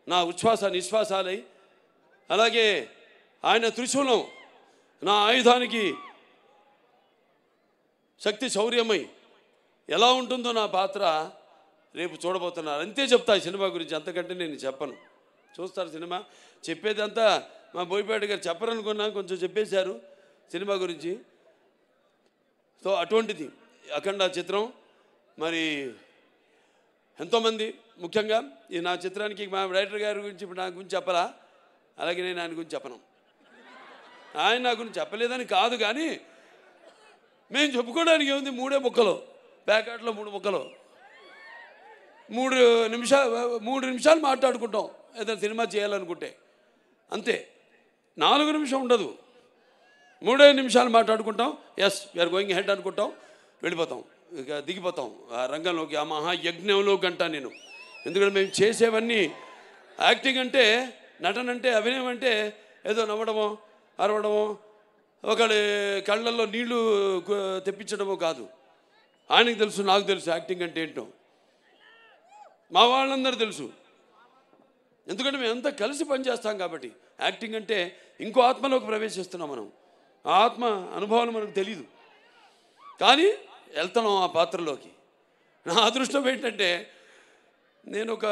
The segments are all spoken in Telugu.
నా ఉచ్ఛ్వాస నిశ్వాసాలై, అలాగే ఆయన త్రిశూలం నా ఆయుధానికి శక్తి శౌర్యమై ఎలా ఉంటుందో నా పాత్ర రేపు చూడబోతున్నారు. అంతే చెప్తా ఈ సినిమా గురించి, అంతకంటే నేను చెప్పను. చూస్తారు సినిమా. చెప్పేదంతా మా బోయపాటి గారు చెప్పరనుకున్నా, కొంచెం చెప్పేశారు సినిమా గురించి. సో అటువంటిది అఖండ చిత్రం. మరి ఎంతోమంది, ముఖ్యంగా ఈ నా చిత్రానికి మా డైరెక్టర్ గారి గురించి ఇప్పుడు నా గురించి చెప్పరా, అలాగే నేను ఆయన గురించి చెప్పను. ఆయన నా గురించి చెప్పలేదని కాదు, కానీ మేము చెప్పుకోవడానికి ఏముంది, 3 ముక్కలు, ప్యాకెట్లో 3 ముక్కలు, 3 నిమిషాలు మాట్లాడుకుంటాం ఏదైనా సినిమా చేయాలనుకుంటే, అంతే. 4 నిమిషం ఉండదు, 3 నిమిషాలు మాట్లాడుకుంటాం. ఎస్ వీఆర్ గోయింగ్ హెడ్ అనుకుంటాం, వెళ్ళిపోతాం, ఇక దిగిపోతాం ఆ రంగంలోకి, ఆ మహాయజ్ఞంలోకి అంటా నేను. ఎందుకంటే మేము చేసేవన్నీ యాక్టింగ్ అంటే, నటన అంటే, అభినయం అంటే ఏదో నవ్వడమో అరవడమో ఒకళ్ళ కళ్ళల్లో నీళ్లు తెప్పించడమో కాదు. ఆయనకు తెలుసు, నాకు తెలుసు యాక్టింగ్ అంటే ఏంటో, మా వాళ్ళందరూ తెలుసు. ఎందుకంటే మేము అంతా కలిసి పనిచేస్తాం కాబట్టి. యాక్టింగ్ అంటే ఇంకో ఆత్మలోకి ప్రవేశిస్తున్నాం మనం, ఆ ఆత్మ అనుభవం మనకు తెలియదు, కానీ వెళ్తున్నాం ఆ పాత్రలోకి. నా అదృష్టం ఏంటంటే నేను ఒక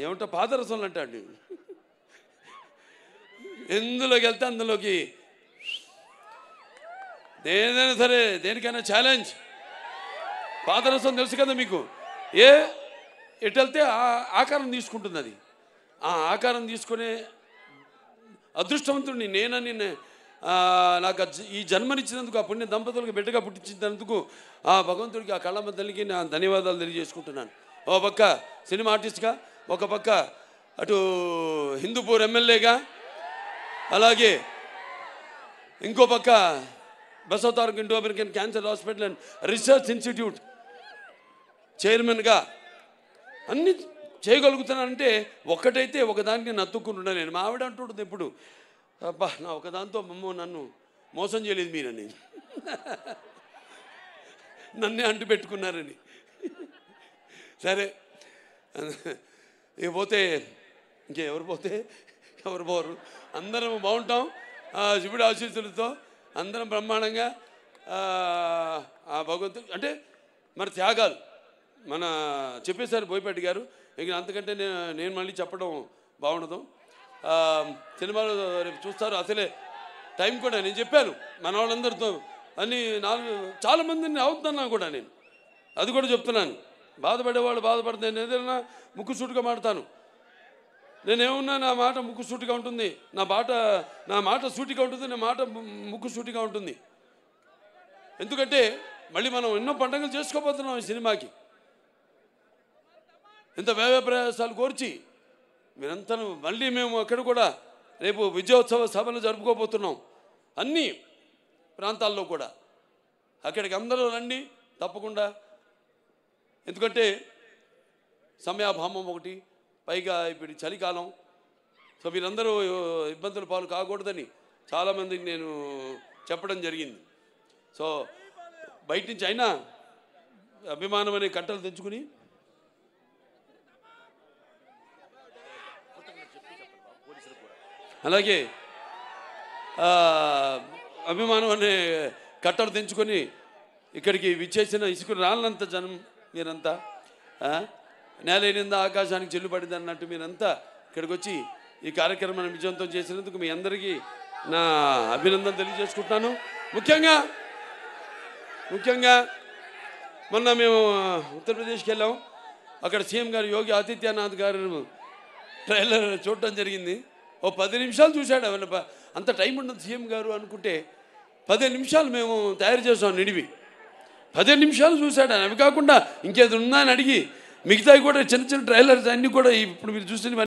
ఏమంటా పాదరసంలో అంటాడు, ఎందులోకి వెళ్తే అందులోకి ఏదైనా సరే, దేనికైనా ఛాలెంజ్. పాదరసం తెలుసు కదా మీకు, ఎటు వెళ్తే ఆకారం తీసుకుంటుంది. అది ఆ ఆకారం తీసుకునే అదృష్టవంతుడిని నేనని, నాకు ఈ జన్మనిచ్చినందుకు, ఆ పుణ్య దంపతులకు బిడ్డగా పుట్టించినందుకు ఆ భగవంతుడికి, ఆ కళ్ళమ్మ తల్లికి నా ధన్యవాదాలు తెలియజేసుకుంటున్నాను. ఓ పక్క సినిమా ఆర్టిస్ట్గా, ఒక పక్క అటు హిందూపూర్ ఎమ్మెల్యేగా, అలాగే ఇంకో పక్క Basavataraka Indo American cancer hospital and research institute చైర్మన్గా అన్నీ చేయగలుగుతున్నానంటే ఒక్కటైతే ఒకదానికి నేను అతుక్కుంటున్నాను. నేను మా ఆవిడ అంటుంటుంది ఎప్పుడు, అబ్బా నా ఒకదాంతో నన్ను మోసం చేయలేదు మీరని, నన్నే అంటు పెట్టుకున్నారని. సరే ఇక పోతే ఇంకెవరు పోతే ఎవరు పోరు, అందరం బాగుంటాం శివుడి ఆశీస్సులతో, అందరం బ్రహ్మాండంగా. ఆ భగవంతుడు అంటే మరి త్యాగాలు మన చెప్పేశారు బోయపాటి గారు, ఇంక అంతకంటే నేను మళ్ళీ చెప్పడం బాగుండదు. సినిమాలో రేపు చూస్తారు. అసలే టైం కూడా నేను చెప్పాను మన వాళ్ళందరితో, అన్నీ చాలామందిని అవుతున్నాను కూడా నేను, అది కూడా చెప్తున్నాను. బాధపడేవాళ్ళు బాధపడితే నేను ఏదైనా ముక్కుసూటిగా మాడతాను. నేనేమన్నా నా మాట ముక్కుసూటిగా ఉంటుంది, నా మాట సూటిగా ఉంటుంది, నా మాట ముక్కుసూటిగా ఉంటుంది. ఎందుకంటే మళ్ళీ మనం ఎన్నో పండుగలు చేసుకోబోతున్నాం ఈ సినిమాకి. ఇంత వ్యయ ప్రయాసాలు కోర్చి మీరంతా మళ్ళీ మేము అక్కడ కూడా రేపు విజయోత్సవ సభలు జరుపుకోబోతున్నాం అన్ని ప్రాంతాల్లో కూడా. అక్కడికి అందరూ రండి తప్పకుండా. ఎందుకంటే సమయాభావం ఒకటి, పైగా ఇప్పుడు చలికాలం. సో మీరందరూ ఇబ్బందుల పాలు కాకూడదని చాలామందికి నేను చెప్పడం జరిగింది. సో బయట నుంచి అయినా అభిమానం అనే కట్టలు తెచ్చుకుని అలాగే అభిమానం అనే కట్టలు తెంచుకొని ఇక్కడికి విచ్చేసిన ఇసుకు రాళ్ళంత జనం మీరంతా, నేలైనందా ఆకాశానికి చెల్లుపడింది అన్నట్టు మీరంతా ఇక్కడికి వచ్చి ఈ కార్యక్రమాన్ని విజయవంతం చేసినందుకు మీ అందరికీ నా అభినందన తెలియజేసుకుంటున్నాను. ముఖ్యంగా మొన్న మేము ఉత్తరప్రదేశ్కి వెళ్ళాం. అక్కడ సీఎం గారు యోగి ఆదిత్యనాథ్ గారు ట్రైలర్ చూడటం జరిగింది. ఓ 10 నిమిషాలు చూశాడు. అంత టైం ఉండదు సీఎం గారు అనుకుంటే 15 నిమిషాలు మేము తయారు చేసాం నిడివి. 15 నిమిషాలు చూశాడు. అవి కాకుండా ఇంకేది ఉందా అని అడిగి మిగతావి కూడా చిన్న చిన్న ట్రైలర్స్ అన్నీ కూడా ఇప్పుడు మీరు చూసిన